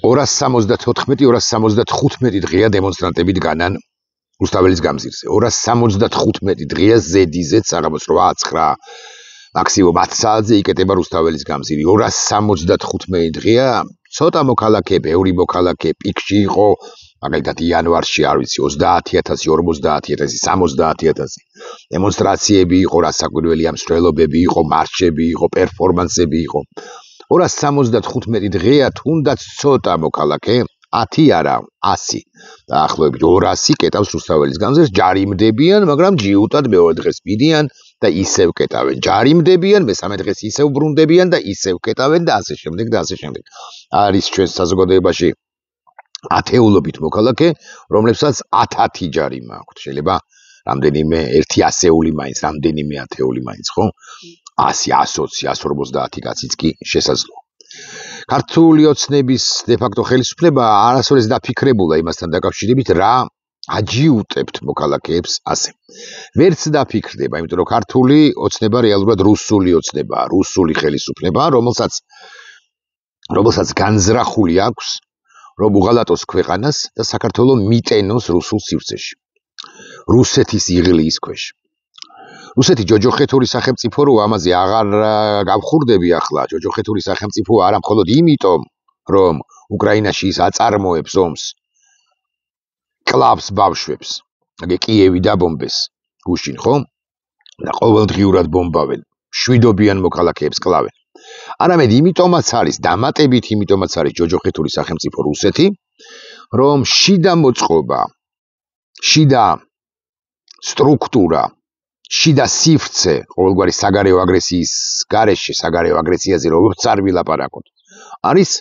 275 დღეა დემონსტრანტები დგანან რუსთაველის გამზირზე. 275 დღეა ზედიზეც აღამოს 8-9 მაქსიმუმ 10 საათზე იკეტება რუსთაველის გამზირი. 275 დღეა ცოტა მოქალაქე, ბევრი მოქალაქე პიკში იყო, მაგალითად იანვარში არ ვიცი 30000, 50000, 70000 დემონსტრაციები იყო, რასაკვირველი ამსვლელობები იყო, მარშები იყო, პერფორმანსები იყო. 275 დღეა თუნდაც ცოტა მოქალაქე 10 არა 100 დაახლოებით 200 კეტავს რუსთაველის გამზირს, ჯარიმდებიან, მაგრამ ჯიუტად მეორე დღეს მიდიან და ისევ კეტავენ. ჯარიმდებიან, მესამე დღეს ისევ ბრუნდებიან და ისევ კეტავენ და ასე შემდეგ და ასე შემდეგ. არის ჩვენ საზოგადოებაში ათეულობით მოქალაქე, რომლებსაც 1000 ჯარიმა აქვთ. შეიძლება რამდენიმე ერთი ასეული მაინც, რამდენიმე ათეული მაინც, ხო? 100, 120, 150 კაციც კი შესაძლოა. ქართული ოცნების დე-ფაქტო ხელისუფლება არასოდეს დაფიქრებულა იმასთან დაკავშირებით, რა აჯიუტებთ მოქალაქეებს ასე. ვერც დაფიქრდება, იმიტომ რომ ქართული ოცნება რეალურად რუსული ოცნებაა, რუსული ხელისუფლებაა, რომელსაც განზრახული აქვს, რომ უღალატოს ქვეყანას და საქართველოს მიტენოს რუსულ სივრცეში. რუსეთის იღლიის ქვეშ. რუსეთი ჯოჯოხეთური სახელმწიფო რო ამაზე აღარ გავხურდები ახლა. ჯოჯოხეთური სახელმწიფო არა მხოლოდ იმიტომ, რომ უკრაინაში ის აწარმოებს ომს, კლავს ბავშვებს, აგე კიევი დაბომბეს გუშინ, ხო? და ყოველდღიურად ბომბავენ, შვიდობიან მოქალაქეებს კლავენ. არამედ იმიტომაც არის, დამატებით იმიტომაც არის ჯოჯოხეთური სახელმწიფო რუსეთი, რომ შიდა მოწყობა, შიდა სტრუქტურა, შიდა სივრცე ყოველგვარი საგარეო აგრესიის გარეშე, საგარეო აგრესიაზე როგორც არ ვილაპარაკოთ, არის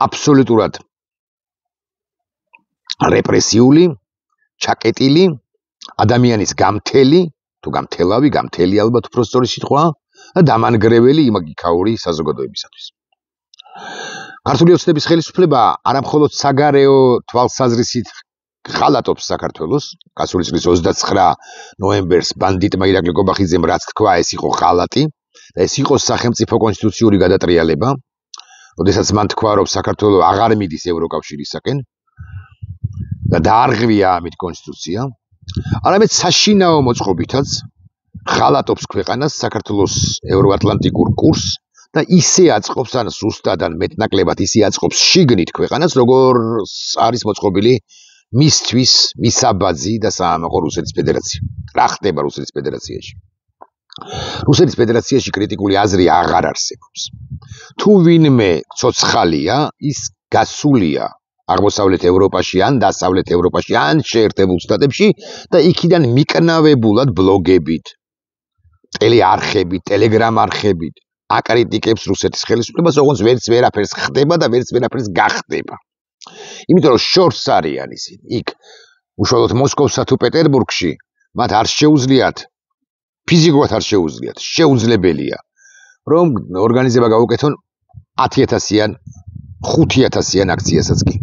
აბსოლუტურად რეპრესიული, ჩაკეტილი, ადამიანის გამთელი, თუ გამთელავი, გამთელი ალბათ უფრო სწორი სიტყვაა, და დამანგრეველი იმაგიქაური საზოგადოებისათვის. ქართული ოცნების ხელისუფლება არა მხოლოდ საგარეო თვალსაზრისით ღალატობს საქართველოს, გასული წლის 29 ნოემბერს ბანდიტმა ირაკლი კობახიძემ რაც თქვა, ეს იყო ღალატი და ეს იყო სახელმწიფო კონსტიტუციური გადატრიალება, როდესაც მან თქვა, რომ საქართველოს აღარ მიდის ევროკავშირისაკენ და დაარღვია ამით კონსტიტუცია, არამედ საშინაო მოწყობითაც ღალატობს ქვეყანას საქართველოს ევროატლანტიკურ კურსს და ისე აწყობს ან ზუსტად ან მეტნაკლებად ისე აწყობს შიგნით ქვეყანას, როგორც არის მოწყობილი მისთვის მისაბაძი და საამაყო რუსეთის ფედერაცია. რა ხდება რუსეთის ფედერაციაში? რუსეთის ფედერაციაში კრიტიკული აზრი აღარ არსებობს. თუ ვინმე ცოცხალია, ის გასულია აღმოსავლეთ ევროპაში ან დასავლეთ ევროპაში ან შეერთებულ შტატებში და იქიდან მიკნავებულად ბლოგებით, ტელეარხებით, ტელეგრამ არხებით აკრიტიკებს რუსეთის ხელისუფლებას, როგორც ვერც ვერაფერს ხდება და ვერც ვერაფერს გახდება. იმიტომ რომ შორს არიან ისინი. იქ უშუალოდ მოსკოვსა თუ პეტერბურგში მათ არ შეუძლიათ, ფიზიკურად არ შეუძლიათ, შეუძლებელია, რომ ორგანიზება გაუკეთონ 10000-იან, 5000-იან აქციასაც კი.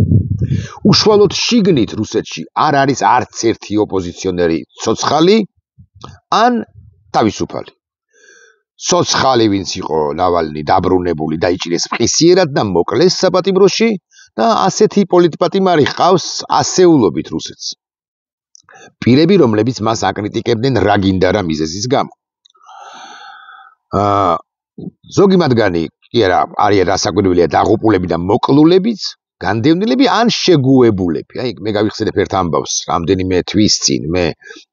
უშუალოდ შიგნით რუსეთში არ არის არც ერთი ოპოზიციონერი ცოცხალი ან თავისუფალი. ცოცხალი ვინც იყო ნავალნი დაბრუნებული დაიჭირეს მყისიერად და მოკლეს საპატიმროში და ასეთი პოლიტპატიმარი ყავს ასეულობით რუსეთს. პირები, რომლებიც მას აკრიტიკებდნენ რა გინდა რა მიზეზის გამო. ზოგი მათგანი კი არა, არიან რასაკვირველია დაღუპულები და მოკლულებიც, განდევნილები ან შეგუებულები. აი, მე გავიხსენებ ერთ ამბავს, რამდენიმე თვის წინ მე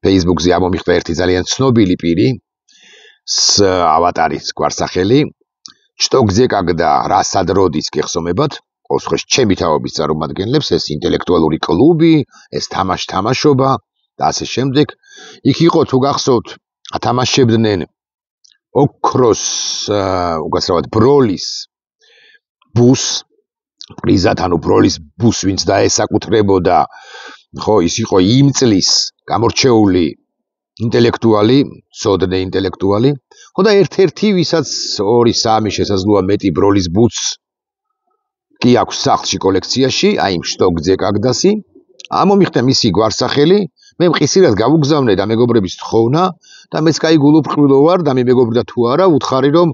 Facebook-ზე ამომიხდა ერთი ძალიან ცნობილი პირი, ავატარის გვარსახელი, ჩტოგზე კაგდა რასად როდის გეხსომებათ, ყოველ შემთხვევაში ჩემი თაობის წარმომადგენლებს, ეს ინტელექტუალური კლუბი, ეს თამაშობა და ასე შემდეგ. იქ იყო თუ გახსოვთ, ათამაშებდნენ ოქროს უკაცრავად ბროლის ბუს, პრიზად, ანუ ბროლის ბუს ვინც დაესაკუთრებოდა, ხო, ის იყო იმ წლის გამორჩეული ინტელექტუალი, სოდნე ინტელექტუალი, ხო და ერთ-ერთი ვისაც 2-3 შესაძლოა მეტი ბროლის ბუს კი აქვს სახლში კოლექციაში, აი იმ შტოგზე კაგდასი, ამომიხდა მისი გვარსახელი, მე მყისიერად გავუგზავნე და მეგობრების თხოვნა და მეც კაი გულუბრყვილო ვარ და მე მეგობრდა თუ არა, უთხარი რომ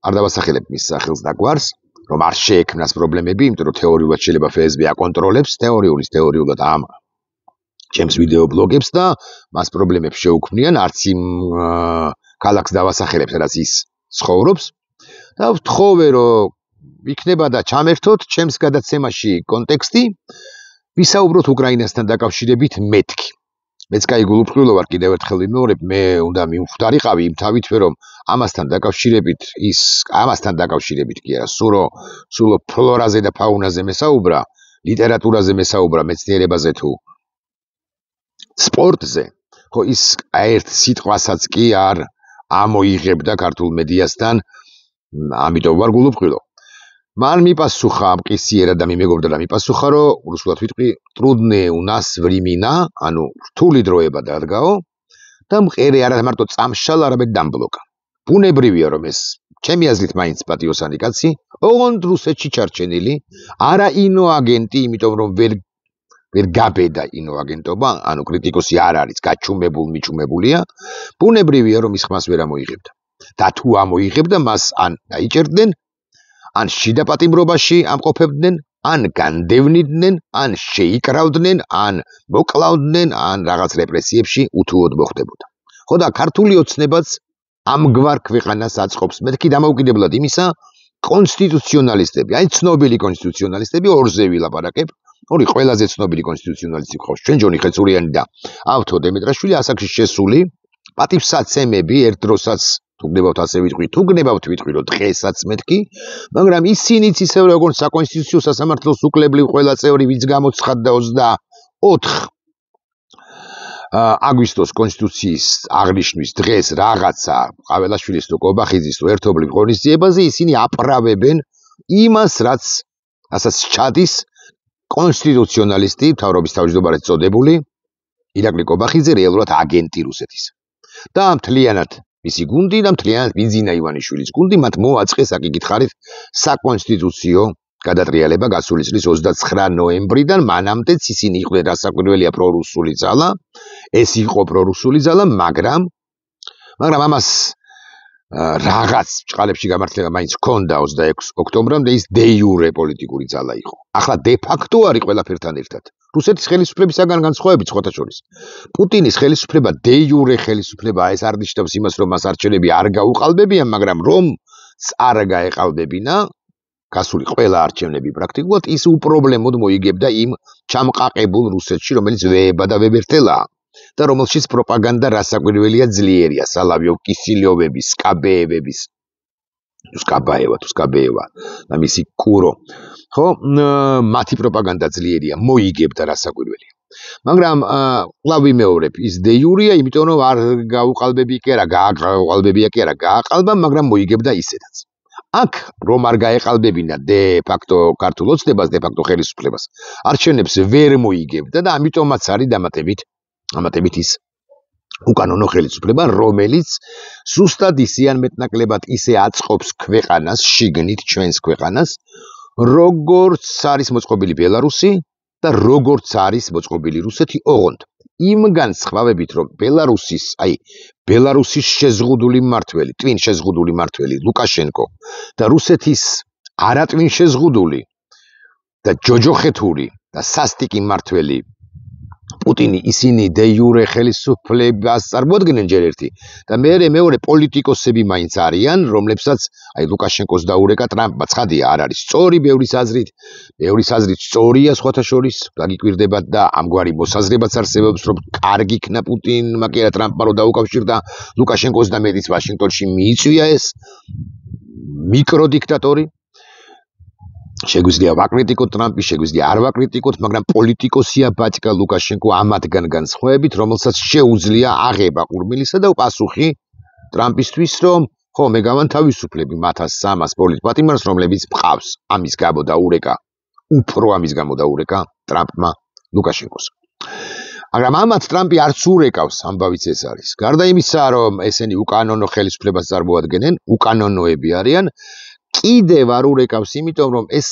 არ დავასახელებ მის სახელს და გვარს, რომ არ შეექმნას პრობლემები, იმიტომ რომ თეორიულად შეიძლება FSB აკონტროლებს თეორიულად ამ ჩემს ვიდეო ბლოგებს და მას პრობლემებს შეუქმნიან, არც იმ ქალაქს დავასახელებს, რაც ის ცხოვრობს და ვთხოვე, რომ იქნება და ჩამერთოთ ჩემს გადაცემაში კონტექსტი, ვისაუბროთ უკრაინასთან დაკავშირებით მეთქი. მეც კაი გულუბრყვილო ვარ, კიდევ ერთხელ ვიმეორებ, მე უნდა მივხვდარიყავი იმ თავითვე, რომ ამასთან დაკავშირებით კი არა, სულ ფლორაზე და ფაუნაზე მესაუბრა, ლიტერატურაზე მესაუბრა, მეცნიერებაზე თუ სპორტზე, ხო ის ერთ სიტყვასაც კი არ ამოიღებდა ქართულ მედიასთან, ამიტომ ვარ გულუბრყვილო. მან მიპასუხა მყისიერად და მიმეგობრდა და მიპასუხა, რომ რუსულად ვიტყვი, ტრუდნე у нас времена, ანუ რთული დროება დადგაო და მყერე არა მარტო წამშალ, არამედ დამბლოკა. ბუნებრივია, რომ ეს ჩემი აზრით მაინც პატიოსანი კაცი, ოღონდ რუსეთში ჩარჩენილი, არა ინოაგენტი, იმიტომ რომ ვერ გაბედა ინოაგენტობა, ანუ კრიტიკოსი არ არის, მიჩუმებულია, ბუნებრივია, რომ ის ხმას ვერ ამოიღებდა. და თუ ამოიღებდა, მას ან დაიჭერდნენ, ან შიდა პატიმრობაში ამყოფებდნენ, ან განდევნიდნენ, ან შეიკრავდნენ, ან მოკლავდნენ, ან რაღაც რეპრესიებში უთუოდ მოხდებოდა. ხო და ქართული ოცნებაც ამგვარ ქვეყანას აწყობს. მეთქი დამოუკიდებლად იმისა, კონსტიტუციონალისტები, აი ცნობილი კონსტიტუციონალისტები ორზე ვილაპარაკებ. ორი ყველაზე ცნობილი კონსტიტუციონალისტი ყავს ჩვენ ჯონი ხეცურიანი და ავთო დემეტრაშვილი, ასაკში შესული პატივსაცემები ერთ დროსაც თუ გნებავთ ასე ვიტყვი, რომ დღესაც მეთქი, მაგრამ ისინიც ისევ როგორც საკონსტიტუციო სასამართლოს უკლებლივ ყველა წევრი, ვინც გამოცხადდა 24 აგვისტოს კონსტიტუციის აღნიშვნის დღეს რაღაცა ყაველაშვილის თუ კობახიძის თუ ერთობლივ ღონისძიებაზე, ისინი აპრავებენ იმას, რაც ასაც ჩადის კონსტიტუციონალისტი, მთავრობის თავმჯდომარედ წოდებული ირაკლი კობახიძე, რეალურად აგენტი რუსეთის. და მთლიანად მისი გუნდი და მთლიანად ბიზინა ივანიშვილის გუნდი მათ მოაწყეს აკიკითხარით საკონსტიტუციო გადატრიალება გასული წლის 29 ნოემბრიდან, მანამდეც ისინი იყვნენ რასაკვირველია პრორუსული ძალა, ეს იყო პრორუსული ძალა, მაგრამ ამას რაღაც ჭყალებში გამართლება მაინც ჰქონდა 26 ოქტომბრამდე, ის დე იურე პოლიტიკური ძალა იყო. ახლა დე ფაქტო არის ყველაფერთან ერთად. რუსეთის ხელისუფლებისაგან განსხვავებით სხვათა შორის. პუტინის ხელისუფლება დე იურე ხელისუფლებაა, ეს არ ნიშნავს იმას, რომ მას არჩევნები არ გაუყალბებიან, მაგრამ რომც არ გაეყალბებინა, გასული ყველა არჩევნები პრაქტიკულად ის უპრობლემოდ მოიგებდა იმ ჩამყაყებულ რუსეთში, რომელიც ვეება და ვებერთელაა და რომელშიც პროპაგანდა რასაკვირველია ძლიერია, სალავიო კისილიოვების, სკაბაევა და მისი კურო. ხო, მათი პროპაგანდა ძლიერია, მოიგებდა რასაკვირველია. მაგრამ კვლავ ვიმეორებ, ის დე იურეა, იმიტომ რომ არ გაუყალბებია კი არა, გააყალბა, მაგრამ მოიგებდა ისედაც. აქ რომ არ გაეყალბებინა დე ფაქტო ქართულ ოცნებას, დე ფაქტო ხელისუფლებას, არჩევნებს ვერ მოიგებდა და ამიტომაც არის დამატებით ის უკანონო ხელისუფლება, რომელიც ზუსტად ისე მეტნაკლებად ისე აწყობს ქვეყანას, შიგნით ჩვენს ქვეყანას, როგორც არის მოწყობილი ბელარუსი და როგორც არის მოწყობილი რუსეთი, ოღონდ იმ განსხვავებით, რომ ბელარუსის შეზღუდული მმართველი ლუკაშენკო და რუსეთის არატვინ შეზღუდული და ჯოჯოხეთური და სასტიკი მმართველი პუტინი, ისინი დე იურე ხელისუფლებას წარმოადგენენ ჯერ ერთი და მეორე პოლიტიკოსები მაინც არიან, რომლებსაც ლუკაშენკოს დაურეკა ტრამპმა. ცხადია, არ არის სწორი ბევრის აზრით სწორია სხვათა შორის, დაგიკვირდებათ და ამგვარი მოსაზრებაც არსებობს, რომ კარგი იქნა პუტინმა კი არა ტრამპმა რომ დაუკავშირდა ლუკაშენკოს და მეტიც ვაშინგტონში მიიწვია ეს მიკროდიქტატორი. შეგვიძლია ვაკრიტიკოთ ტრამპი, შეგვიძლია არ ვაკრიტიკოთ, მაგრამ პოლიტიკოსია ბაჭკა ლუკაშენკო ამათგან განსხვავებით, რომელსაც შეუძლია აღება ყურმილისა და პასუხი ტრამპისთვის, რომ ხო, მე გავანთავისუფლები 1300 პოლიტპატიმარს, რომლებიც მყავს. ამის გამო დაურეკა ტრამპმა ლუკაშენკოს. მაგრამ ამათ ტრამპი არც ურეკავს, ამბავიც ეს არის. გარდა იმისა, რომ ესენი უკანონო ხელისუფლებას წარმოადგენენ, უკანონოები არიან, კიდევ არ ურეკავს, იმიტომ რომ ეს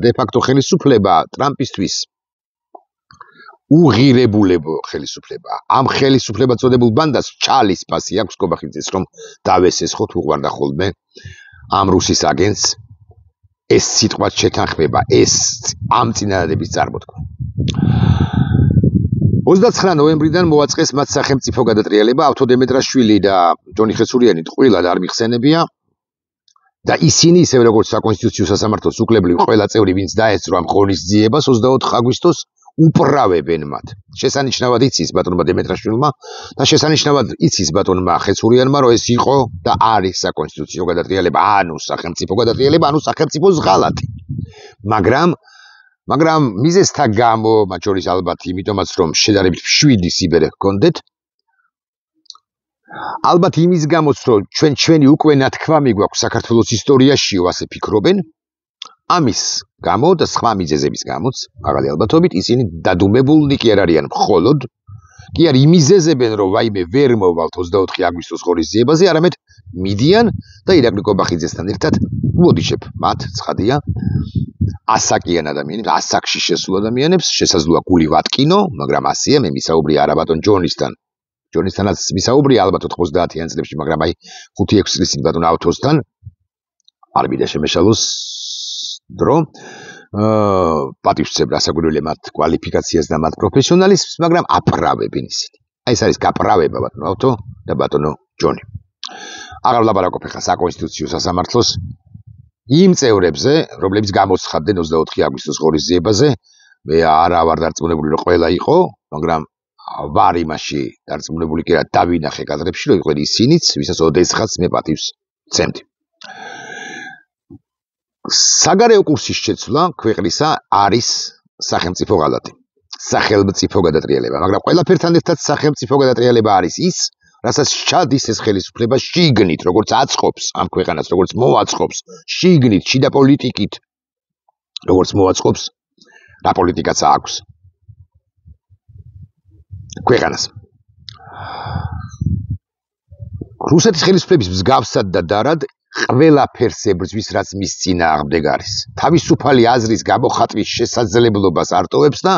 დე ფაქტო ხელისუფლება ტრამპისთვის უღირებულებო ხელისუფლება. ამ ხელისუფლება წოდებულ ბანდას ჩალის ფასი აქვს კობახიძეს, რომ დავესეს ხო თუ უყვარდა ხოლმე ამ რუსის აგენტს ეს სიტყვაც შეთანხმება, ეს ამ წინადადების წარმოთქმა. 29 ნოემბრიდან მოაწყეს მათ სახელმწიფო გადატრიალება, ავთოდემეტრაშვილი და ჯონი ხეცურიანი ტყუილად არ მიხსენებია და ისინი ისევე როგორც საკონსტიტუციო სასამართლოს უკლებლივ ყველა წევრი, ვინც დაესწრო ამ ღონისძიებას 24 აგვისტოს უправებენ მათ. შესანიშნავად იცის ბატონმა დემეტრაშვილმა და შესანიშნავად იცის ბატონმა ხეცურიანმა, რომ ეს იყო და არის საკონსტიტუციო გადატრიალება, ანუ სახელმწიფო გადატრიალება, ანუ სახელმწიფოს ღალატი. მაგრამ მიზეზთა გამო, მათ შორის ალბათ იმიტომაც, რომ შედარებით მშვიდი სიბერე ჰქონდეთ, ალბათ იმის გამოც, რომ ჩვენი უკვე ნათქვამი გვაქვს საქართველოს ისტორიაშიო, ასე ფიქრობენ, ამის გამო და სხვა მიზეზების გამოც, მაღალი ალბათობით, ისინი დადუმებულნი კი არ არიან მხოლოდ, კი არ იმიზეზებენ, რომ ვაიმე ვერ მოვალთ 24 აგვისტოს ღონისძიებაზე, არამედ მიდიან და ირაკლი კობახიძესთან ერთად უოდიშებ მათ, ცხადია, ასაკიან ადამიანებს, ასაკში შესულ ადამიანებს, შესაძლოა გული ვატკინო, მაგრამ ასეა, მე მისაუბრია არა ბატონ ჯონისთანაც მისაუბრია ალბათ 90-იან წლებში, მაგრამ აი 5-6 წლის წინ ბატონ ავთოსთან არ მინდა შემეშალოს დრო პატივსცემ რასაკვირველია მათ კვალიფიკაციას და მათ პროფესიონალიზმს, მაგრამ აპრავებენ ისინი. აი ეს არის გაправება ბატონო ავთო და ბატონო ჯონი. აღარ ვლაპარაკობ ხა საკონსტიტუციო სასამართლოს იმ წევრებზე, რომლებიც გამოცხადდნენ 24 აგვისტოს ღონისძიებაზე, მე არა ვარ დარწმუნებული, რომ ყველა იყო, მაგრამ ვარ იმაში დარწმუნებული კი რა დავინახე კადრებში, რომ იყვნენ ისინიც, ვისაც ოდესღაც მე პატივს ვცემდი. საგარეო კურსის შეცვლა ქვეყნისა არის სახელმწიფო ღალატი, სახელმწიფო გადატრიალება, მაგრამ ყველაფერთან ერთად სახელმწიფო გადატრიალება არის ის, რასაც ჩადის ეს ხელისუფლება შიგნით, როგორც აწყობს ამ ქვეყანას, როგორც მოაწყობს შიგნით, შიდა პოლიტიკით, როგორც მოაწყობს რა პოლიტიკაც აქვს ქვეყანას. რუსეთის ხელისუფლების მსგავსად და დარად ყველაფერს ებრძვის, რაც მის წინააღმდეგ არის. თავისუფალი აზრის გამოხატვის შესაძლებლობას არტოვებს და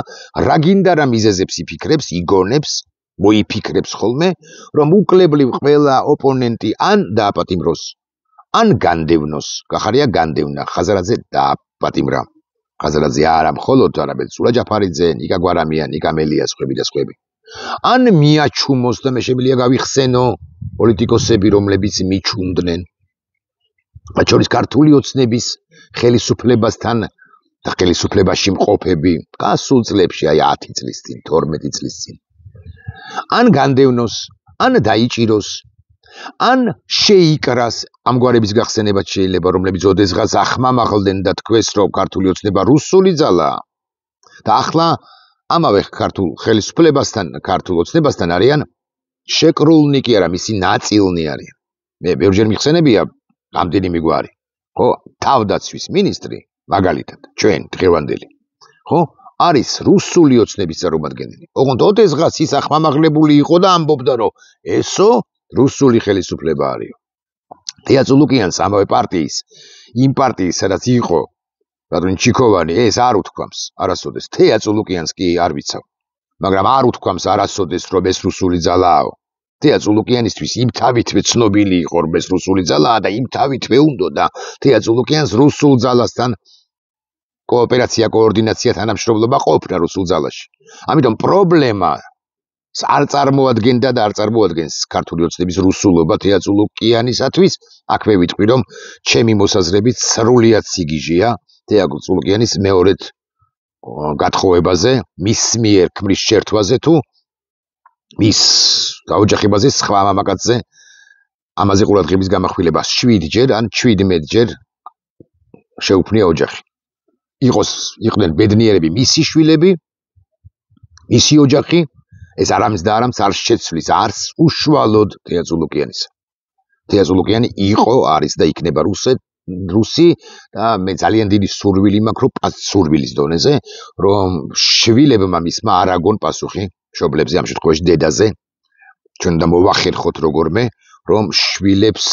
რა გინდა რა მიზეზებს იფიქრებს, იგონებს, მოიფიქრებს ხოლმე, რომ უკლებლივ ყველა ოპონენტი ან დააპატიმროს, ან განდევნოს. გახარია განდევნა, ხაზარაძე დააპატიმრა. ხაზარაძე არა მხოლოდ, არამედ სულა ჯაფარიძე, ნიკა გვარამია, ნიკა მელია, სხვები და სხვები. ან მიაჩუმოს და მე შემიძლია გავიხსენო პოლიტიკოსები, რომლებიც მიჩუმდნენ. მათ შორის ქართული ოცნების ხელისუფლებასთან და ხელისუფლებაში მყოფები გასულ წლებში, აი 10 წლის წინ, 12 წლის წინ. ან განდევნოს, ან დაიჭიროს, ან შეიკრას ამგვარების გახსენებაც შეიძლება, რომლებიც ოდესღაც ახმამაღლდნენ და თქვეს, რომ ქართული ოცნება რუსული ძალაა. და ახლა ამავე ქართულ ხელისუფლებასთან, ქართულ ოცნებასთან არიან შეკრულნი კი არა, მისი ნაწილნი არიან. მე ბევრჯერ მიხსენებია რამდენიმე გვარი. ხო, თავდაცვის მინისტრი, მაგალითად, ჩვენ დღევანდელი. ხო, არის რუსული ოცნების წარმომადგენელი. ოღონდ ოდესღაც ის ახმამაღლებული იყო და ამბობდა, რომ ესო რუსული ხელისუფლება არის. თეა წულუკიანს ამავე პარტიის, იმ პარტიის, სადაც იყო ბატონი ჩიქოვანი, ეს არ უთქვამს არასოდეს. თეა წულუკიანს კი არ ვიცავ, მაგრამ არ უთქვამს არასოდეს, რომ ეს რუსული ძალააო. თეა წულუკიანისთვის იმ თავითვე ცნობილი იყო, რომ ეს რუსული ძალაა და იმ თავითვე უნდა და თეა წულუკიანს რუსულ ძალასთან კოოპერაცია, კოორდინაცია, თანამშრომლობა ყოფნა რუსულ ძალაში. ამიტომ პრობლემა არ წარმოადგენდა და არ წარმოადგენს ქართული ოცნების რუსულობა თეა წულუკიანისათვის. აქვე ვიტყვი, რომ ჩემი მოსაზრებით სრულიად სიგიჟეა თეა წულუკიანის მეორედ გათხოვებაზე, მის მიერ ქმრის შერთვაზე თუ მის დაოჯახებაზე სხვა მამაკაცზე ამაზე ყურადღების გამახვილებას 7 ჯერ ან 17 ჯერ შეუქმნია ოჯახი. იყვნენ ბედნიერები მისი შვილები, მისი ოჯახი, ეს არამც და არამც არ შეცვლის არც უშუალოდ თეა წულუკიანისა. თეა წულუკიანი იყო, არის და იქნება რუსი და მე ძალიან დიდი სურვილი მაქვს, რომ სურვილის დონეზე, რომ შვილებმა მისმა არ აგონ პასუხი მშობლებზე, ამ შემთხვევაში დედაზე. ჩვენ უნდა მოვახერხოთ როგორმე, რომ შვილებს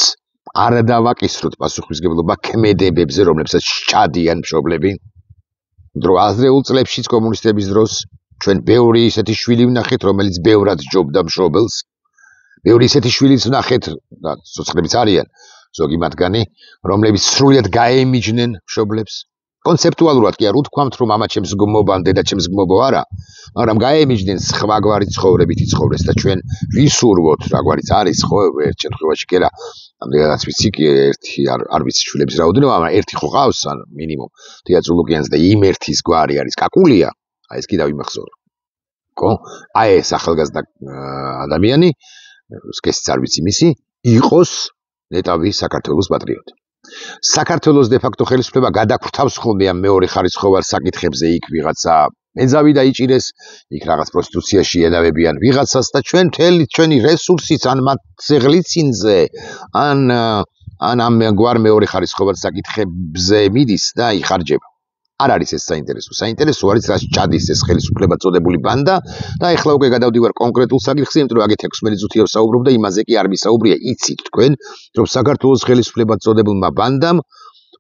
არ დავაკისროთ პასუხისმგებლობა ქმედებებზე, რომლებსაც სჭადიან მშობლები. დრო აზრეულ წლებშიც კომუნისტების დროს ჩვენ ბევრი ისეთი შვილი ვნახეთ, რომელიც ბევრად ჯობდა მშობელს. ბევრი ისეთი შვილიც ვნახეთ და ცოცხლებიც არიან, ზოგი მათგანი, რომლებიც სრულიად გაემიჯნენ მშობლებს. კონცეპტუალურად კი არ უთქვამთ, რომ მამა ჩემს გმობა, დედა ჩემს გმობო არა, მაგრამ გაემიჯნენ სხვაგვარი ცხოვრებითი ცხოვრეს და ჩვენ ვისურვოთ, რაგვარიც არის ხო, ერთ შემთხვევაში კი არა, ამდენადაც ვიცი კი ერთი არ ვიცი შვილების რაოდენობა, მაგრამ ერთი ხო ყავს, ან მინიმუმ თია წულუკიანს და იმ ერთის გვარი არის კაკულია, აი ეს კი დავიმახსოვრე. ხო? აი ეს ახალგაზრდა ადამიანი, სქესიც არ ვიცი მისი, იყოს ნეტავი საქართველოს პატრიოტი. საქართველოს de facto ხელისუფლება გადაგვრთავს ხოლმე ამ მეორე ხარისხოვან საკითხებზე იქ ვიღაცა მეძავი დაიჭირეს, იქ რაღაც პროსტიტუციაში ედავებიან ვიღაცას და ჩვენ მთელი ჩვენი რესურსიც ან მათზე ღლიცინზე, ან ამ გვარ მეორე ხარისხოვან საკითხებზე მიდის და იხარჯება. არ არის ეს საინტერესო. საინტერესო არის რაც ჩადის ეს ხელისუფლება წოდებული ბანდა და ეხლა უკვე გადავდივარ კონკრეტულ საკითხზე, იმიტომ რომ აგეთ 16 წუთია ვსაუბრობ და იმაზე კი არ მისაუბრია. იცით თქვენ, რომ საქართველოს ხელისუფლება წოდებულმა ბანდამ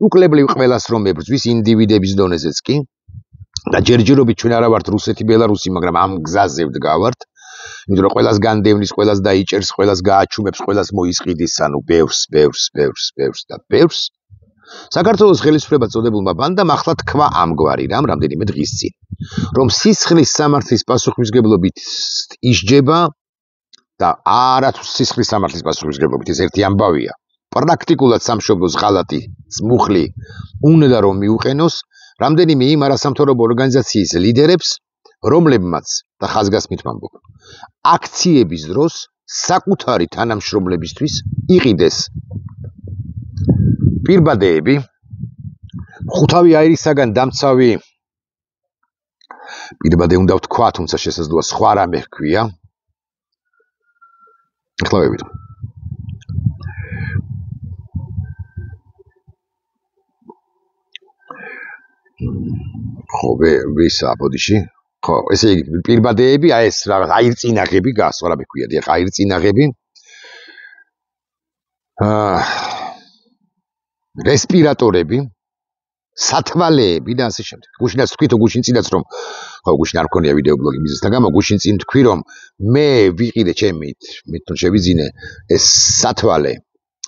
უკლებლივ ყველას რომ ებრძვის ინდივიდების დონეზეც კი და ჯერჯერობით ჩვენ არა ვართ რუსეთი, ბელარუსი, მაგრამ ამ გზაზე ვდგავართ. იმიტომ რომ ყველას განდევნის, ყველას დაიჭერს, ყველას გააჩუმებს, ყველას მოისყიდის, ანუ ბევრს და ბევრს. საქართველოს ხელისუფლება წოდებულმა ბანდამ ახლა თქვა ამგვარი რამ რამდენიმე დღის წინ, რომ სისხლის სამართლის პასუხისმგებლობით ისჯება და არათუ სისხლის სამართლის პასუხისმგებლობით ეს ერთი ამბავია. პრაქტიკულად სამშობლოს ღალატი, მუხლი უნდა რომ მიუყენოს რამდენიმე იმ არასამთავრობო ორგანიზაციის ლიდერებს, რომლებმაც და ხაზგასმით ვამბობ, აქციების დროს საკუთარი თანამშრომლებისთვის იყიდეს პირბადეები, ხუთავი აირისაგან დამცავი პირბადე უნდა ვთქვა, თუმცა შესაძლოა სხვა რამე ჰქვია. ახლა ვებით. ხო, ვისა ბოდიში. ხო, ესე იგი პირბადეები, აი ეს რაღაც აირწინაღები, გასვა რამე ჰქვია, დიახ, აირწინაღები. რესპირატორები, სათვალეები და ასე შემდეგ. გუშინაც თქვი თუ გუშინ წინაც რომ ხო გუშინ არ მქონია ვიდეო ბლოგი მიზესთან გამო გუშინ წინ თქვი რომ მე ვიყიდე ჩემით მეთქო შევიძინე ეს სათვალე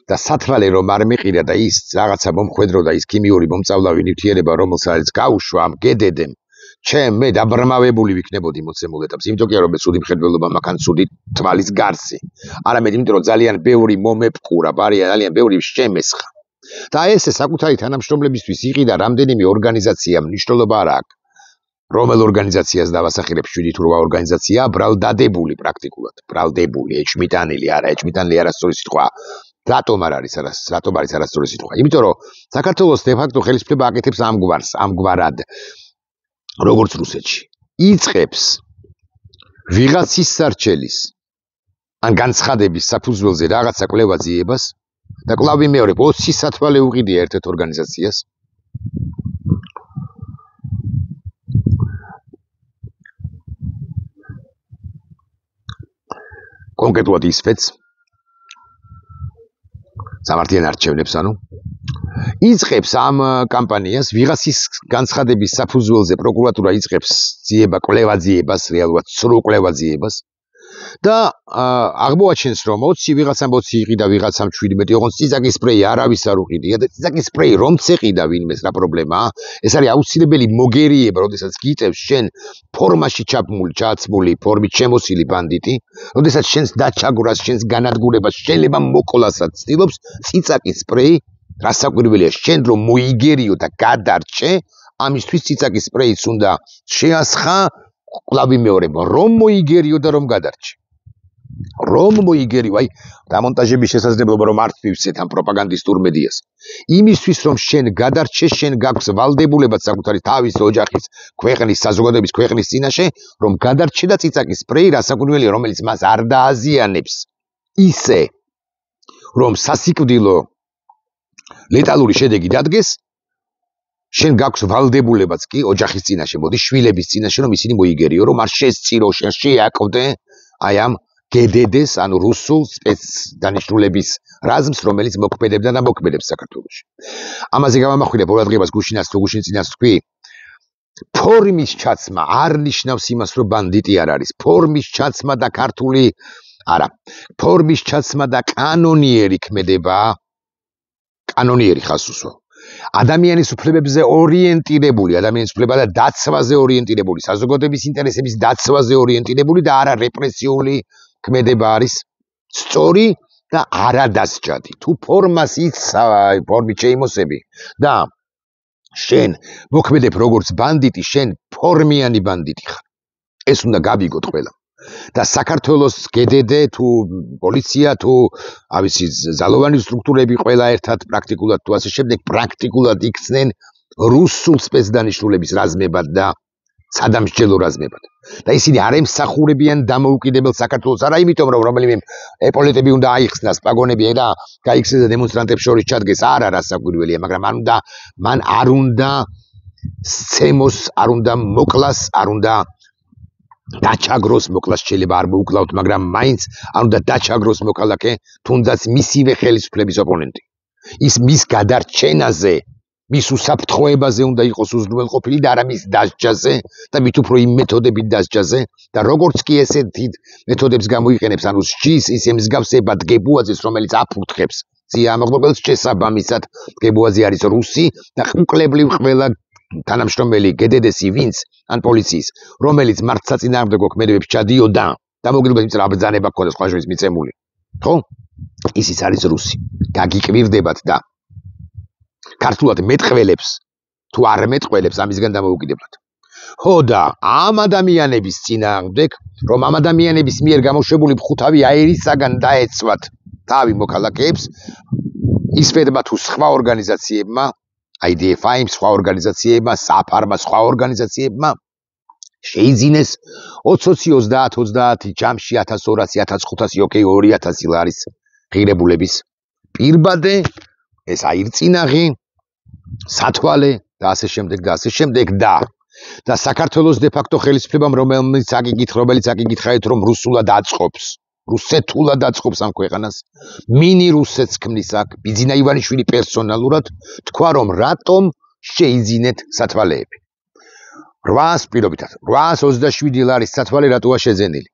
და სათვალე რომ არ მეყირა და ის რაღაცა მომხვედრო და ის ქიმიური მომწავლავი ნივთიერება რომელსაც გაუშვა ამ გედედემ ჩემ მე დაბრმავებული ვიქნებოდი მოცემულ ეტაპს იმიტომ კი რომ მე ცუდი მხედველობა მაქან ცუდი თვალის გარსი არამედ იმიტომ რომ ძალიან ბევრი მომეპყურა ბარია ძალიან ბევრი შემესხა და ესე საკუთარი თანამშრომლებისთვის იყიდა რამდენიმე ორგანიზაცია მნიშვნელობა არ აქვს რომელ ორგანიზაციას დავასახელებ 7 თუ 8 ორგანიზაცია ბრალდადებული პრაქტიკულად ბრალდებული ეჭმიტანილი არა ეჭმიტანილი არასწორი სიტყვა რატომ არის არასწორი სიტყვა იმიტომ რომ საქართველოს de facto ხელისუფლება აკეთებს ამგვარად როგორც რუსეთში იწყებს ვიღაცის სარჩელის ან განცხადების საფუძველზე რაღაცა კვლევაძიებას და კლავი მეორე 20 სათვალე უყიდია ერთ-ერთ ორგანიზაციას კონკრეტულად ისფეთს სამართლიან არჩევნებს ანუ იწყებს ამ კამპანიას ვიღაცის განცხადების საფუძველზე პროკურატურა იწყებს კვლევაძიებას რეალურად სრულ კვლევაძიებას და აღმოაჩენს რომ 20 ვიღაცამ 20 იყიდა ვიღაცამ 17 ოღონდ ციცაკის სპრეი არავის არ უყიდია და ციცაკის სპრეი რომც ეყიდა ვინმეს რა პრობლემაა ეს არის აუცილებელი მოგერიება როდესაც გიწევს შენ ფორმაში ჩაცმული ფორმით შემოსილი ბანდიტი როდესაც შენს დაჩაგვრას შენს განადგურებას შეიძლება მოკოლასაც ცდილობს ციცაკის სპრეი რასაკვირველია შენ რომ მოიგერიო და გადარჩე ამისთვის ციცაკის სპრეიც უნდა შეასხა კლავი მეორე რომ მოიგერიო და რომ გადარჩე რომ მოიგერიო აი დამონტაჟების შესაძლებლობა რომ არ თვივსეთ ამ პროპაგანდისტურ მედიას იმისთვის რომ შენ გადარჩე შენ გაქვს ვალდებულებაც საკუთარი თავის ოჯახის ქვეყნის საზოგადოების ქვეყნის წინაშე რომ გადარჩე და ციცაკის სპრეი რასაკვირველია რომელიც მას არ დააზიანებს ისე რომ სასიკვდილო ლეტალური შედეგი დადგეს შენ გაქვს ვალდებულებაც კი ოჯახის წინაშე მოდი შვილების წინაშე რომ ისინი მოიგერიო რომ არ შესწირო შენ შეაკვდე აი ამ გედედეს ანუ რუსულ სპეცდანიშნულების რაზმს რომელიც მოქმედებდა და მოქმედებს საქართველოში ამაზე გამამახვილებ ყურადღებას გუშინაც თუ გუშინ წინაც თქვი ფორმის ჩაცმა არ ნიშნავს იმას რომ ბანდიტი არ არის ფორმის ჩაცმა და ქართული არა ფორმის ჩაცმა და კანონიერი ქმედება კანონიერი ხაზს უსვამ. ადამიანის უფლებებზე ორიენტირებული, ადამიანის უფლებათა დაცვაზე ორიენტირებული, საზოგადოების ინტერესების დაცვაზე ორიენტირებული და არა რეპრესიული ქმედება არის სწორი და არადასჯადი. თუ ფორმას ფორმით შეიმოსები და შენ მოქმედებ როგორც ბანდიტი, შენ ფორმიანი ბანდიტი ხარ. ეს უნდა გაბიგოთ ყველა. და საქართველოს გედედე თუ პოლიცია თუ ავიცი ძალოვანი სტრუქტურები ყველა ერთად პრაქტიკულად თუ ასე შემდეგ პრაქტიკულად იქცნენ რუსულ სპეცდანიშნულების რაზმებად და სადამსჯელო რაზმებად. და ისინი არ ემსახურებიან დამოუკიდებელ საქართველოს, არა იმიტომ რომ რომელიმე ეპოლეტები უნდა აიხსნას, პაგონები და გაიქცეს და დემონსტრანტებს შორის ჩადგეს, არა რასაკვირველია, მაგრამ მან არ უნდა სცემოს, არ უნდა მოკლას, არ უნდა დაჩაგროს, მოკლას შეიძლება არ მოუკლავთ, მაგრამ მაინც არ უნდა დაჩაგროს მოქალაქე, თუნდაც მისივე ხელისუფლების ოპონენტი. ის მის გადარჩენაზე, მის უსაფრთხოებაზე უნდა იყოს უზრუნველყოფილი და არა მის დასჯაზე და მით უფრო იმ მეთოდებით დასჯაზე და როგორც კი ესეთი მეთოდებს გამოიყენებს, ანუ სჯის ის მსგავსება დგებუაძეს, რომელიც აფურთხებს წიამაღლებელს, შესაბამისად დგებუაძე არის რუსი და უკლებლივ ყველა თანამშრომელი გედედესი ვინც ან პოლიციის, რომელიც მართლსაწინააღმდეგო ქმედებებს ჩადიოდა და მოგილბეთ მიწა აბრძანება გქონდა სხვა შორის მიწემული. ხო? ის არის რუსი. გაგიკვირდებათ და ქართულად მეტყველებს თუ არ მეტყველებს ამისგან დამოუკიდებლად. ხო და ამ ადამიანების წინააღმდეგ, რომ ამ ადამიანების მიერ გამოშვებული მხუთავი აირისაგან დაეცვათ თავი მოქალაქეებს, ისფერმა თუ სხვა ორგანიზაციებმა, IDF-მა, სხვა ორგანიზაციებმა, საფარმა, სხვა ორგანიზაციებმა შეიძინეს 20-30 ჯამში 1200, 1500, ოკეი 2000 ლარის ღირებულების პირბადე, ეს აირწინაღი, სათვალე და ასე შემდეგ და საქართველოს დე-ფაქტო ხელისუფლებამ რომელიც აკიკითხავთ რომ რუსულად აწყობს, რუსეთულად აწყობს ამ ქვეყანას, მინი რუსეთს ქმნის აქ, ბიძინა ივანიშვილი პერსონალურად თქვა რომ რატომ შეიძინეთ სათვალეები. 827 ლარის სათვალე რატოა შეძენილი?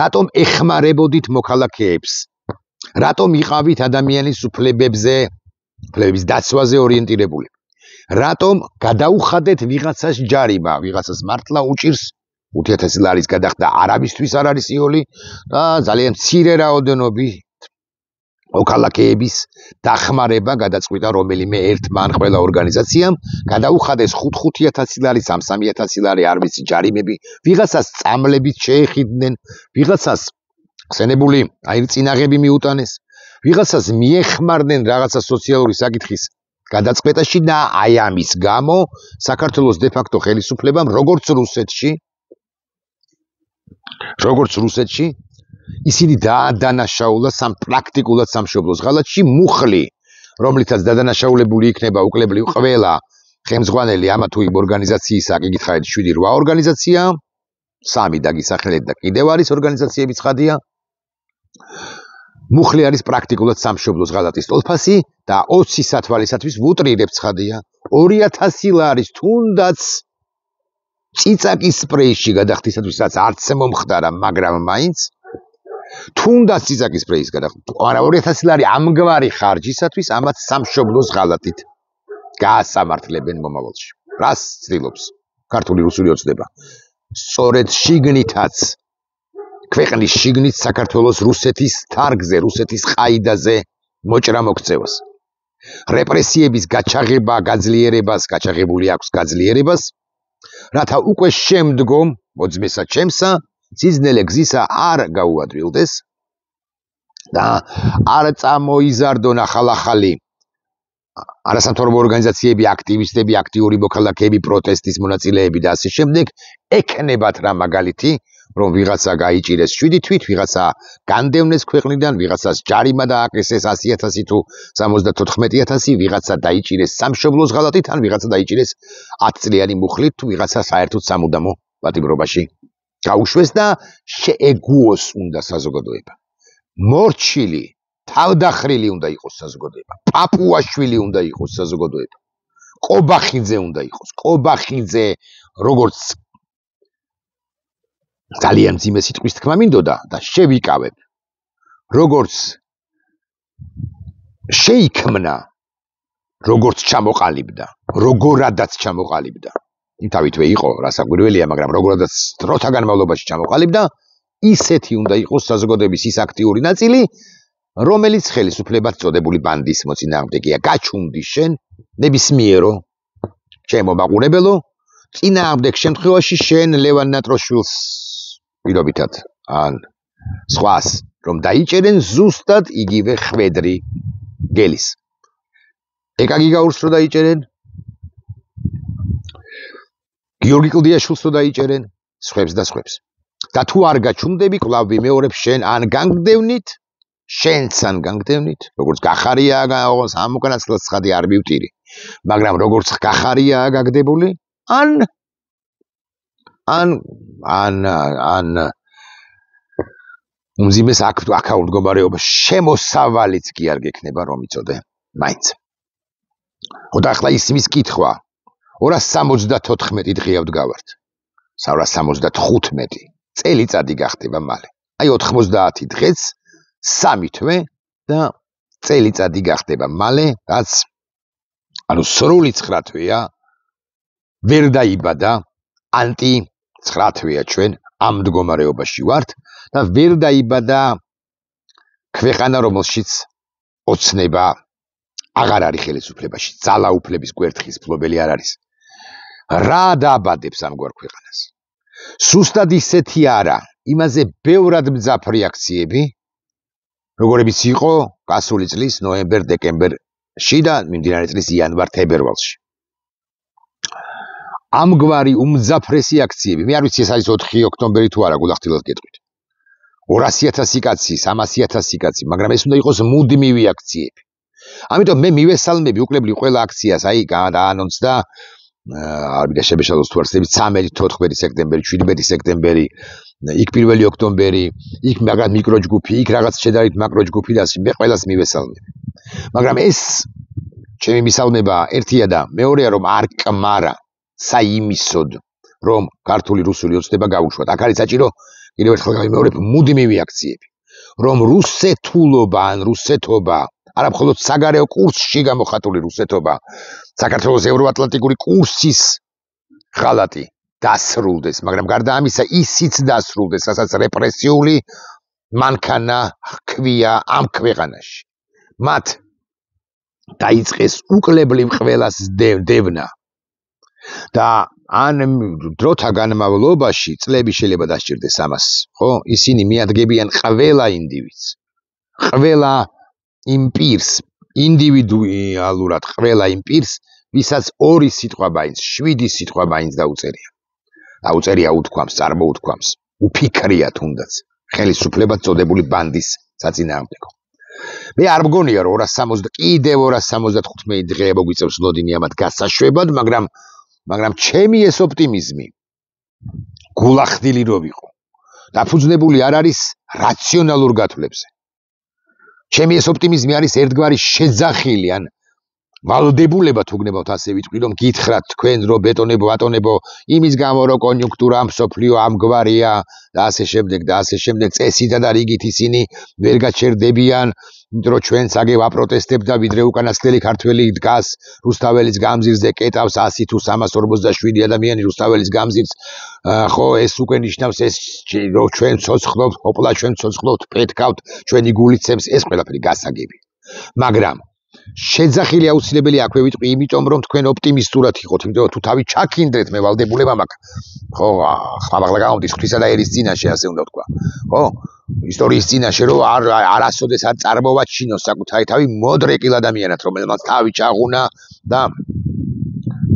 რატომ ეხმარებოდით მოქალაქეებს? რატომ იყავით ადამიანის უფლებების დაცვაზე ორიენტირებული? რატომ გადაუხადეთ ვიღაცას ჯარიმა, ვიღაცას მართლა უჭირს 5000 ლარის გადახდა არავისთვის არ არის იოლი და ძალიან მცირე რაოდენობით მოქალაქეების დახმარება გადაწყვიტა რომელიმე ერთმა ან ყველა ორგანიზაციამ გადაუხადეს 5-5000 ლარი, 3-3000 ლარი, არ ვიცი ჯარიმები, ვიღაცას წამლებით შეეხიდნენ, ვიღაცას ხსენებული აირწინაღები მიუტანეს, ვიღაცას მიეხმარნენ რაღაცა სოციალური საკითხის გადაწყვეტაში და აი ამის გამო საქართველოს დე-ფაქტო ხელისუფლებამ როგორც რუსეთში ისინი დაადანაშაულა პრაქტიკულად სამშობლოს ღალატში მუხლი, რომლითაც დადანაშაულებული იქნება უკლებლივ ყველა ხელმძღვანელი ამა თუ იმ ორგანიზაციის აკიკითხავთ 7-8 ორგანიზაცია, 3 დაგისახელეთ და კიდევ არის ორგანიზაციები ცხადია. მუხლი არის პრაქტიკულად სამშობლოს ღალატის ტოლფასი და 20 სათვალისათვის ვუტრირებ ცხადია 2000 ლარის თუნდაც წიწაკის სპრეიში გადახდისათვისაც არც მომხდარა, მაგრამ მაინც თუნდაც წიწაკის სპრეის გადახდა. არა 2000 ლარი ამგვარი ხარჯისათვის ამათ სამშობლოს ღალატით გაასამართლებენ მომავალში. რას ცდილობს ქართული რუსული ოცნება? სწორედ შიგნითაც ქვეყნის შიგნით საქართველოს რუსეთის თარგზე, რუსეთის ყაიდაზე მოჭრა მოგწევას. რეპრესიების გაჩაღება, გაჩაღებული აქვს გაძლიერებას, რათა უკვე შემდგომ მოძმესა ჩემსა სიზნელე გზისა არ გაუადვილდეს და არ წამოიზარდონ ახალ-ახალი არასამთავრობო ორგანიზაციები, აქტივისტები, აქტიური მოქალაქეები, პროტესტის მონაწილეები და ასე შემდეგ, ექნებათ რა მაგალითი, რომ ვიღაცა გაიჭირეს 7 თვით, ვიღაცა განდევნეს ქვეყნიდან, ვიღაცას ჯარიმა დააკისეს 100,000 თუ 74,000, ვიღაცა დაიჭირეს სამშობლოს ღალატით, ან ვიღაცა დაიჭირეს 10 წლიანი მუხლით, თუ ვიღაცა საერთოდ სამუდამო პატიმრობაში გაუშვეს და შეეგუოს უნდა საზოგადოება. მორჩილი, თავდახრილი უნდა იყოს საზოგადოება. პაპუაშვილი უნდა იყოს საზოგადოება. ყობახიძე უნდა იყოს. ყობახიძე როგორც ძალიან მძიმე სიტყვის თქმა მინდოდა და შევიკავებ. როგორც შეიქმნა როგორც ჩამოყალიბდა, როგორადაც ჩამოყალიბდა. იმთავითვე იყო, რასაკვირველია, მაგრამ როგორადაც დროთა განმავლობაში ჩამოყალიბდა, ისეთი უნდა იყოს საზოგადოების ის აქტიური ნაწილი, რომელიც ხელისუფლებად წოდებული ბანდის მოწინააღმდეგეა. გაჩუნდი შენ, ნებისმიერო, ჩემო მაყურებელო, წინააღმდეგ შემთხვევაში შენ ლევან ნატროშვილს პირობითად ან სხვას რომ დაიჭერენ ზუსტად იგივე ხვედრი გელის. ეკაგი გაურს რო დაიჭერენ, გიორგი კლდიაშვილს რო დაიჭერენ, სხვებს და სხვებს. და თუ არ გაჩუნდები, კვლავ ვიმეორებ, შენ ან განგდევნით, შენც ან განგდევნით, როგორც გახარია ამ უკანასკნელს ცხადი არ მივტირი, მაგრამ როგორც გახარია გაგდებული, ან უმძიმეს აქაურ მდგომარეობა შემოსავალიც კი არ გექნება რომ იწოდე მაინც. ხოდა ახლა ისმის კითხვა 274 დღე ვდგავართ. 275 წელიწადი გახდება მალე. აი 90 დღეც 3 თვე და წელიწადი გახდება მალე, რაც ანუ სრული 9 თვეა ვერ დაიბადა ანტი 9 თვეა ჩვენ ამ მდგომარეობაში ვართ და ვერ დაიბადა ქვეყანა რომელშიც ოცნება აღარ არის ხელისუფლებაში, ძალაუფლების გვერდხის ფლობელი არ არის. რა დააბადებს ამგვარ ქვეყანას? სუსტად ისეთი არა, იმაზე ბევრად მძაფრი აქციები, როგორებიც იყო გასული წლის ნოემბერ-დეკემბერში და მიმდინარე წლის იანვარ-თებერვალში. ამგვარი უმძაფრესი აქციები, მე არ ვიცი ეს არის 4 ოქტომბერი თუ არა, გულახდილად გეტყვით. 200,000 კაცი, 300,000 კაცი, მაგრამ ეს უნდა იყოს მუდმივი აქციები. ამიტომ მე მივესალმები უკლებლივ ყველა აქციას, აი დაანონსდა არ მინდა შებეშალოს თუ არ ხდები 13, 14 სექტემბერი, 17 სექტემბერი, იქ 1 ოქტომბერი, იქ რაღაც მიკროჯგუფი, იქ რაღაც შედარებით მაკროჯგუფი და მე ყველას მივესალმები. მაგრამ ეს ჩემი მისალმება ერთია და მეორეა რომ არ კმარა საიმისოდ რომ ქართული რუსული ოცნება გაუშვათ. აქ არის საჭირო კიდევ ერთხელ გავიმეორებ მუდმივი აქციები. რომ რუსეთულობა ან რუსეთობა არა მხოლოდ საგარეო კურსში გამოხატული რუსეთობა, საქართველოს ევროატლანტიკური კურსის ღალატი დასრულდეს, მაგრამ გარდა ამისა ისიც დასრულდეს, რასაც რეპრესიული მანქანა ჰქვია ამ ქვეყანაში. მათ დაიწყეს უკლებლივ ყველას დევნა და ან დროთა განმავლობაში წლები შეიძლება დასჭირდეს ამას, ხო? ისინი მიადგებიან ყველა ინდივიდს, ყველა იმ პირს, ინდივიდუალურად ყველა იმ პირს, ვისაც 2 სიტყვა მაინც, 7 სიტყვა მაინც დაუწერია. დაუწერია უთქვამს, წარმოუთქვამს, უფიქრია თუნდაც ხელისუფლებად წოდებული ბანდის საწინააღმდეგო. მე არ მგონია რომ 275 დღე მოგვიწევს ლოდინი ამათ გასაშვებად, მაგრამ ჩემი ეს ოპტიმიზმი გულახდილი რო ვიყო. დაფუძნებული არ არის რაციონალურ გათვლებზე. ჩემი ეს ოპტიმიზმი არის ერთგვარი შეძახილი ან ვალდებულება თუ გნებავთ ასე ვიტყვი რომ გითხრათ თქვენ რომ ბეტონებო ატონებო იმის გამო რომ კონიუნქტურა მსოფლიო ამგვარია და ასე შემდეგ წესითა და რიგით ისინი ვერ გაჩერდებიან, იმიტომ რომ ჩვენც აგე ვაპროტესტებთ და ვიდრე უკანასკნელი ქართველი დგას რუსთაველის გამზირზე კეტავს 100 თუ 347 ადამიანი რუსთაველის გამზირს, ხო ეს უკვე ნიშნავს ეს რომ ჩვენ ცოცხლობთ, ოპლა ჩვენ ცოცხლობთ, პეთქავთ, ჩვენი გული ცემს, ეს ყველაფერი გასაგები. მაგრამ შეძახილი აუცილებელი აქვე ვიტყვი, იმიტომ რომ თქვენ ოპტიმისტურად იყოთ, იმიტომ რომ თუ თავი ჩაქინდეთ, მე ვალდებულება მაქვს. ხო, ახლა გამოდის ღვთისა და ერის წინაშე, ასე უნდა ვთქვა. ხო, ისტორიის წინაშე რომ არასოდეს არ წარმოვაჩინოს საკუთარი თავი მოდრეკილ ადამიანად, რომელმაც თავი ჩაღუნა და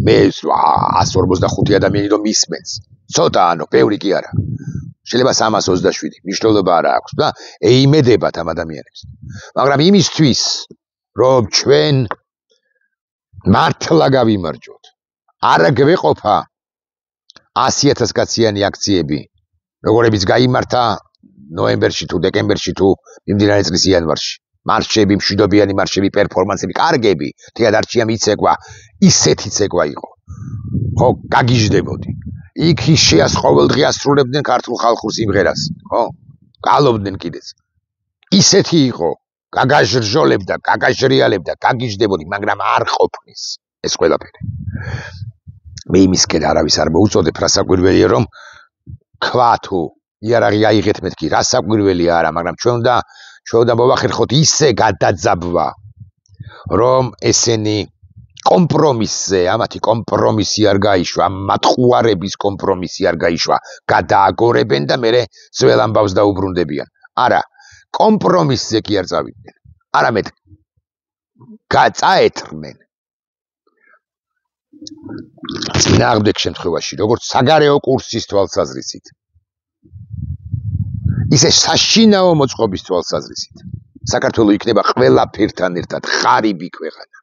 მე 145 ადამიანი რომ ისმენს. ცოტა ანუ, ბევრი კი არა. შეიძლება 327, მნიშვნელობა არა აქვს და ეიმედებათ ამ ადამიანებს. მაგრამ იმისთვის რომ ჩვენ მართლა გავიმარჯვოთ. არ გვეყოფა 100,000 კაციანი აქციები, როგორებიც გაიმართა ნოემბერში თუ დეკემბერში თუ მიმდინარე წლის იანვარში. მარშები, მშვიდობიანი მარშები, პერფორმანსები, კარგები, თეატრია მიცეკვა, ისეთი ცეკვა იყო. ხო, გაგიჟდებოდი. იქ შეას ყოველდღე ასრულებდნენ ქართულ ხალხურ სიმღერას, ხო? გალობდნენ კიდეც. ისეთი იყო გაგაჟრჟოლებდა, გაგაჟრიალებდა, გაგიჟდებოდი, მაგრამ არ ყოფნის ეს ყველაფერი. მე იმისკენ არავის არ მოუწოდებ, რა საკვირველია რომ ქვა თუ იარაღი აიღეთ მეთქი, რა საკვირველია არა, მაგრამ ჩვენ უნდა მოვახერხოთ ისე გადაძაბვა, რომ ესენი კომპრომისზე, ამათი კომპრომისი არ გაიშვა, მათყუარების კომპრომისი არ გაიშვა, გადააგორებენ და მერე ძველ ამბავს დაუბრუნდებიან. არა, კომპრომისზე კი არ წავიდნენ. არამედ გაწაეთრნენ. წინააღმდეგ შემთხვევაში, როგორც საგარეო კურსის თვალსაზრისით, ისე საშინაო მოწყობის თვალსაზრისით, საქართველო იქნება ყველაფერთან ერთად ღარიბი ქვეყანა.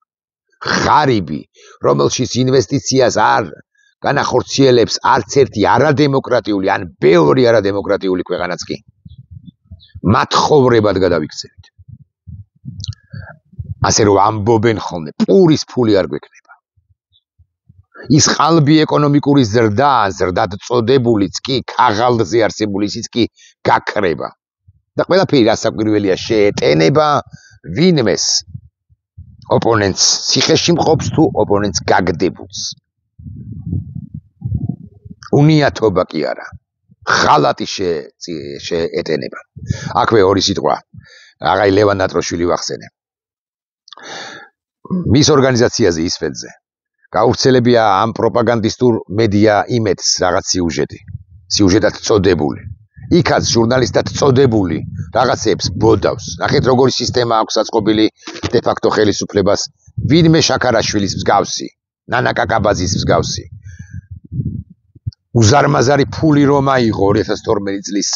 ღარიბი, რომელშიც ინვესტიციას არ განახორციელებს არც ერთი არადემოკრატიული, ან ბევრი არადემოკრატიული ქვეყანაც კი. მათხოვრებად გადავიქცევით. ასე რომ ამბობენ ხოლმე, პურის ფული არ გვექნება. ის ყალბი ეკონომიკური ზრდად წოდებულიც კი, ქაღალდზე არსებული ისიც კი გაქრება. და ყველაფერი რასაკვირველია შეეტენება ვინმეს ოპონენტს ციხეში მყოფს თუ ოპონენტს გაგდებულს. უნიათობა კი არა. ღალატი შეეტენება. აქვე ორი სიტყვა. აღაი ლევან ნატროშვილი ვახსენე. მის ორგანიზაციაზე ისფეთზე გავრცელებია ამ პროპაგანდისტურ მედია იმედს რაღაც სიუჟეტად წოდებული. იქაც ჟურნალისტად წოდებული რაღაცებს ბოდავს. ნახეთ როგორი სისტემა აქვს აწყობილი დე ფაქტო ხელისუფლებას, ვინმე შაქარაშვილის მსგავსი, ნანა კაკაბაძის მსგავსი. უზარმაზარი ფული რომ აიღო 2012 წლის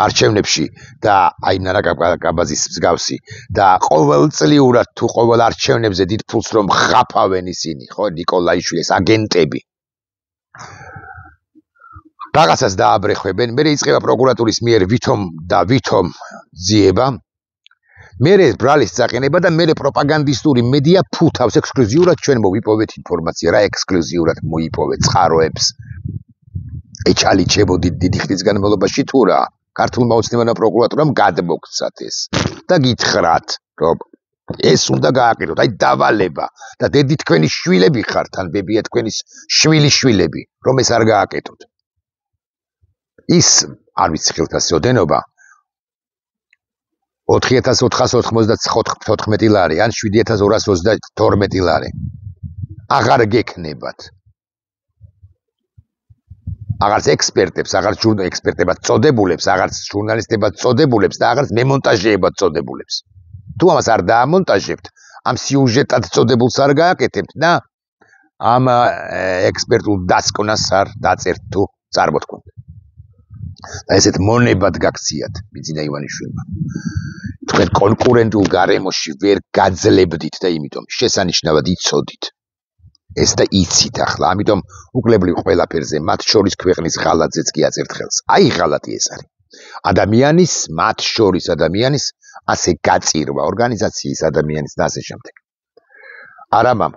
არჩევნებში და აი ნანა კაკაბაძის მსგავსი და ყოველწლიურად თუ ყოველ არჩევნებზე დიდ ფულს რომ ხაფავენ ისინი, ხო, ნიკოლაიშვილის აგენტები. რაღაცას დააბრეხვებენ, მერე იწყება პროკურატურის მიერ ვითომ ძიება, მერე ბრალის წაყენება და მერე პროპაგანდისტური მედია ფუთავს ექსკლუზიურად ჩვენ მოვიპოვეთ ინფორმაცია, რა ექსკლუზიურად მოიპოვეთ წყაროებს. ეჩალიჩებოდით დიდი ხნის განმავლობაში თუ რა, ქართულმა ოცნებანა პროკურატურამ გადმოგცათ ეს და გითხრათ, რომ ეს უნდა გააკეთოთ, აი დავალება და დედი თქვენი შვილები ხართ, ან ბებია თქვენი შვილიშვილები, რომ ეს არ გააკეთოთ. ის არ ვიცი ხილთასოდენობა 4494 ლარი ან 7222 ლარი აღარ გექნებათ. აღარც ექსპერტებს, აღარც ექსპერტებად წოდებულებს, აღარც ჟურნალისტებად წოდებულებს და აღარც მემონტაჟეებად წოდებულებს. თუ ამას არ დაამონტაჟებთ, ამ სიუჟეტად წოდებულს არ გააკეთებთ და ამ ექსპერტულ დასკვნას არ დაწერთ თუ წარმოთქვამთ. და ესეთ მონებად გაქციათ ბიძინა ივანიშვილმა. თქვენ კონკურენტულ გარემოში ვერ გაძლებდით და იმიტომ შესანიშნავად იცოდით. ეს და იცით ახლა, ამიტომ უკლებლივ ყველაფერზე, მათ შორის ქვეყნის ღალატზეც კი აწერთ ხელს. აი ღალატი ეს არის. ადამიანის, მათ შორის ადამიანის ასე გაწირვა, ორგანიზაციის ადამიანის და ასე შემდეგ. არა მამ